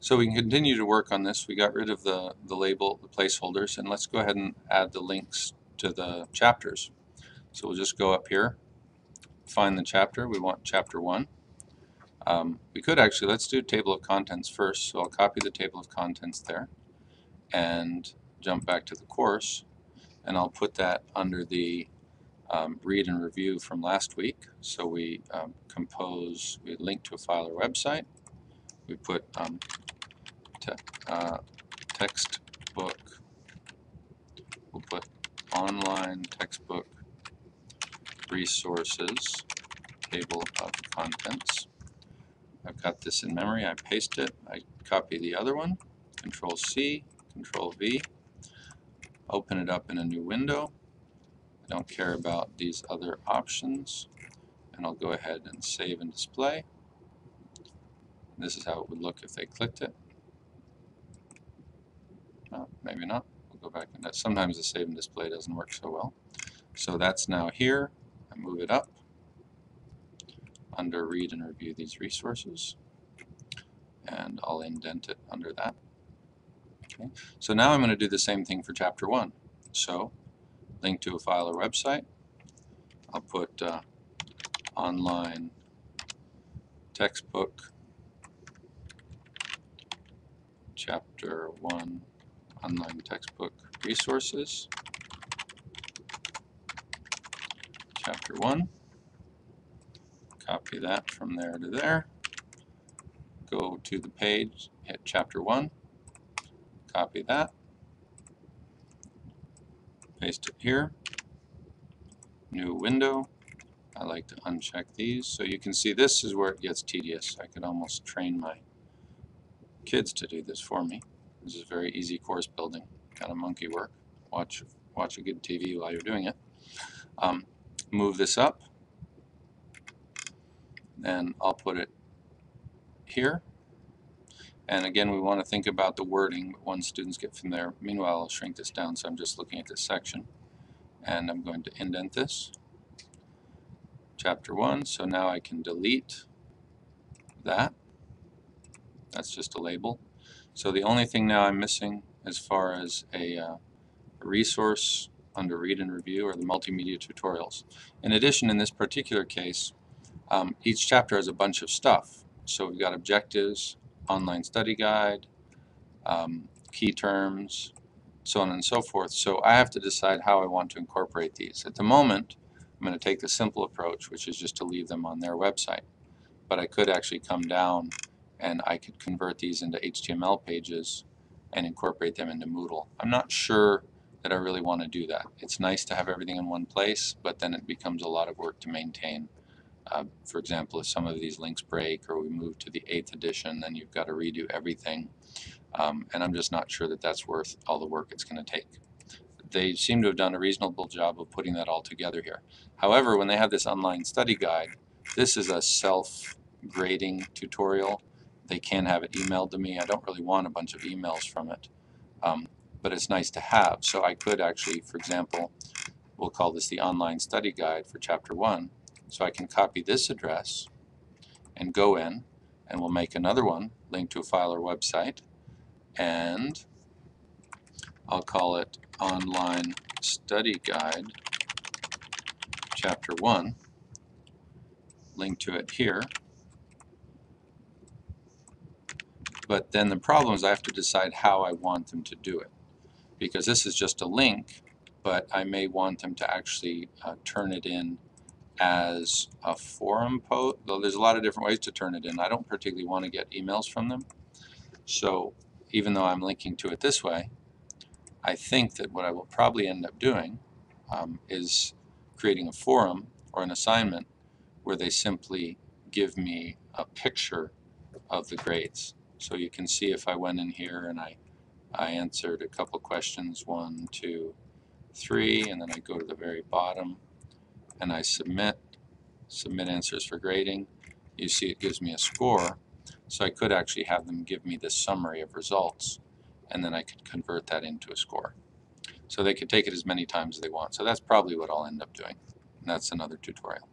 So we can continue to work on this. We got rid of the label, the placeholders, and let's go ahead and add the links to the chapters. So we'll just go up here, find the chapter. We want chapter 1. We could actually, let's do table of contents first. So I'll copy the table of contents there and jump back to the course, and I'll put that under the read and review from last week. So we we link to a file or website. We put textbook. We'll put online textbook resources table of contents. I've got this in memory. I paste it. I copy the other one. Control C, Control V. Open it up in a new window. I don't care about these other options, and I'll go ahead and save and display. This is how it would look if they clicked it. No, maybe not. We'll go back and that. Sometimes the save and display doesn't work so well. So that's now here. I move it up under read and review these resources, and I'll indent it under that. Okay. So now I'm going to do the same thing for chapter 1. So link to a file or website. I'll put online textbook chapter 1 online textbook resources chapter 1. Copy that from there to there. Go to the page, hit chapter 1, copy that, paste it here, new window. I like to uncheck these so you can see this is where it gets tedious. I could almost train my kids to do this for me. This is very easy course building, kind of monkey work. Watch a good TV while you're doing it. Move this up, and I'll put it here. And again, we want to think about the wording once students get from there. Meanwhile, I'll shrink this down, so I'm just looking at this section. And I'm going to indent this. Chapter 1, so now I can delete that. That's just a label. So the only thing now I'm missing as far as a resource under read and review are the multimedia tutorials. In addition, in this particular case, each chapter has a bunch of stuff. So we've got objectives, online study guide, key terms, so on and so forth. So I have to decide how I want to incorporate these. At the moment, I'm going to take the simple approach, which is just to leave them on their website. But I could actually come down and I could convert these into HTML pages and incorporate them into Moodle. I'm not sure that I really want to do that. It's nice to have everything in one place, but then it becomes a lot of work to maintain. For example, if some of these links break or we move to the 8th edition, then you've got to redo everything. And I'm just not sure that that's worth all the work it's going to take. They seem to have done a reasonable job of putting that all together here. However, when they have this online study guide, this is a self-grading tutorial. They can have it emailed to me. I don't really want a bunch of emails from it, but it's nice to have. So I could actually, for example, we'll call this the online study guide for chapter 1. So I can copy this address and go in, and we'll make another one, link to a file or website, and I'll call it online study guide chapter 1, link to it here. But then the problem is I have to decide how I want them to do it, because this is just a link, but I may want them to actually turn it in as a forum post. Though there's a lot of different ways to turn it in. I don't particularly want to get emails from them. So even though I'm linking to it this way, I think that what I will probably end up doing is creating a forum or an assignment where they simply give me a picture of the grades. So you can see if I went in here and I answered a couple questions, 1, 2, 3, and then I go to the very bottom and I submit answers for grading. You see it gives me a score. So I could actually have them give me this summary of results, and then I could convert that into a score. So they could take it as many times as they want. So that's probably what I'll end up doing. And that's another tutorial.